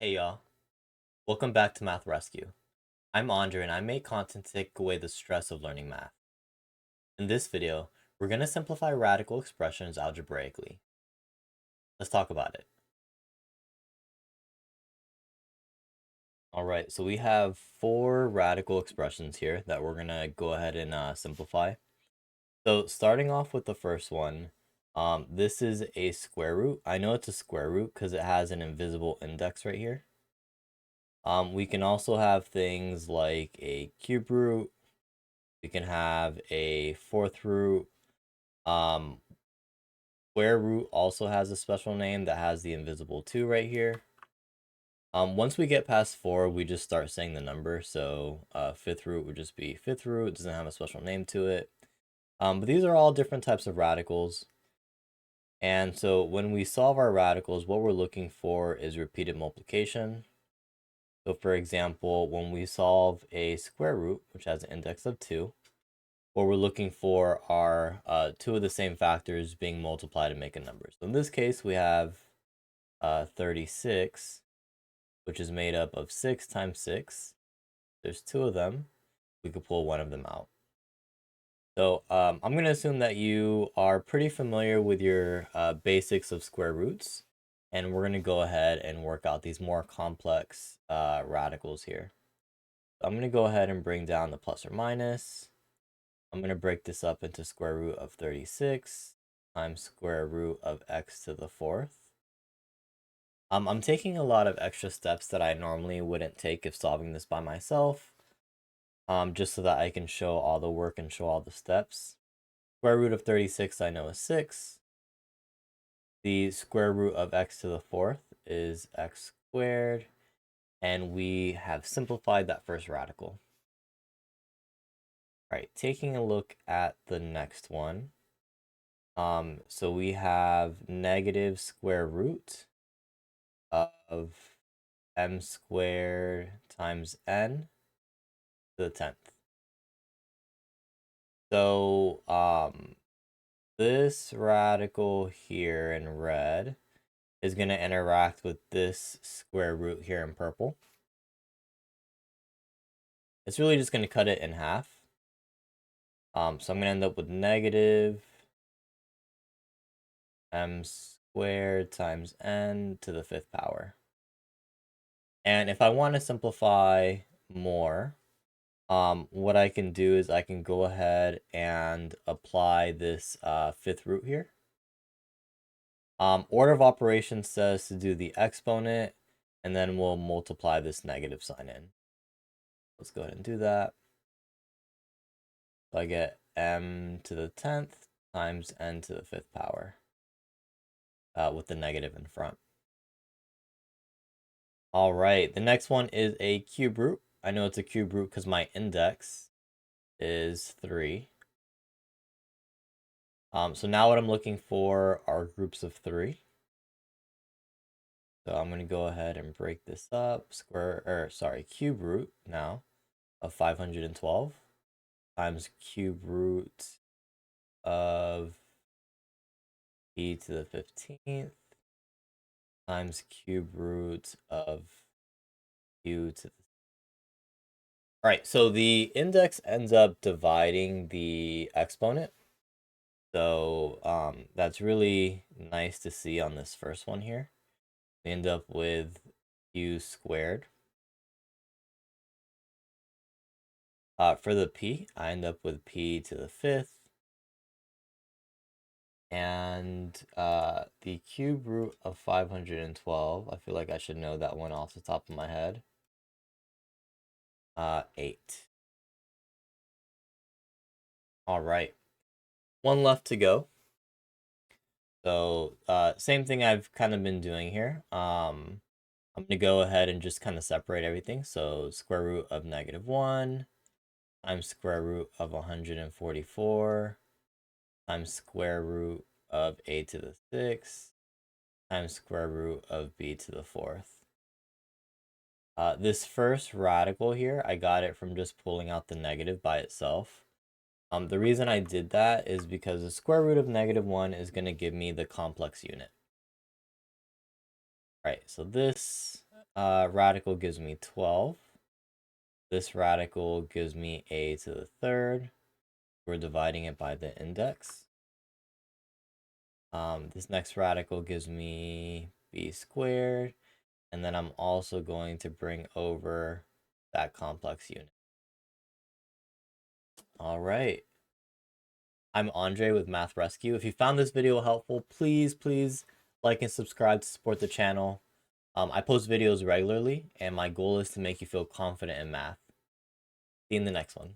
Hey y'all, welcome back to Math Rescue. I'm Andre and I make content to take away the stress of learning math. In this video, we're going to simplify radical expressions algebraically. Let's talk about it. Alright, so we have 4 radical expressions here that we're going to go ahead and simplify. So starting off with the first one, this is a square root. I know it's a square root because it has an invisible index right here. We can also have things like a cube root. We can have a fourth root. Square root also has a special name that has the invisible 2 right here. Once we get past 4, we just start saying the number. So fifth root would just be fifth root. It doesn't have a special name to it. But these are all different types of radicals. And so when we solve our radicals, what we're looking for is repeated multiplication. So for example, when we solve a square root, which has an index of 2, what we're looking for are 2 of the same factors being multiplied to make a number. So in this case, we have 36, which is made up of 6 times 6. There's 2 of them. We could pull one of them out. So I'm going to assume that you are pretty familiar with your basics of square roots. And we're going to go ahead and work out these more complex radicals here. So I'm going to go ahead and bring down the plus or minus. I'm going to break this up into square root of 36 times square root of x to the 4th. I'm taking a lot of extra steps that I normally wouldn't take if solving this by myself, just so that I can show all the work and show all the steps. Square root of 36 I know is 6. The square root of x to the 4th is x squared, and we have simplified that first radical. All right, taking a look at the next one. So we have negative square root of m squared times n to the 10th. So this radical here in red is going to interact with this square root here in purple. It's really just going to cut it in half. So I'm going to end up with negative m squared times n to the 5th power. And if I want to simplify more, what I can do is I can go ahead and apply this 5th root here. Order of operations says to do the exponent, and then we'll multiply this negative sign in. Let's go ahead and do that. So I get m to the 10th times n to the 5th power with the negative in front. All right, the next one is a cube root. I know it's a cube root because my index is 3. So now what I'm looking for are groups of 3. So I'm going to go ahead and break this up. Cube root now of 512 times cube root of e to the 15th times cube root of u to the... All right, so the index ends up dividing the exponent. So that's really nice to see on this first one here. We end up with u squared. For the p, I end up with p to the 5th. And the cube root of 512, I feel like I should know that one off the top of my head. 8. All right. One left to go. So same thing I've kind of been doing here. I'm going to go ahead and just kind of separate everything. So square root of -1 times square root of 144 times square root of a to the 6th times square root of b to the 4th. This first radical here, I got it from just pulling out the negative by itself. The reason I did that is because the square root of -1 is going to give me the complex unit. Right, so this radical gives me 12. This radical gives me a to the third. We're dividing it by the index. This next radical gives me b squared. And then I'm also going to bring over that complex unit. All right. I'm Andre with Math Rescue. If you found this video helpful, please like and subscribe to support the channel. I post videos regularly, and my goal is to make you feel confident in math. See you in the next one.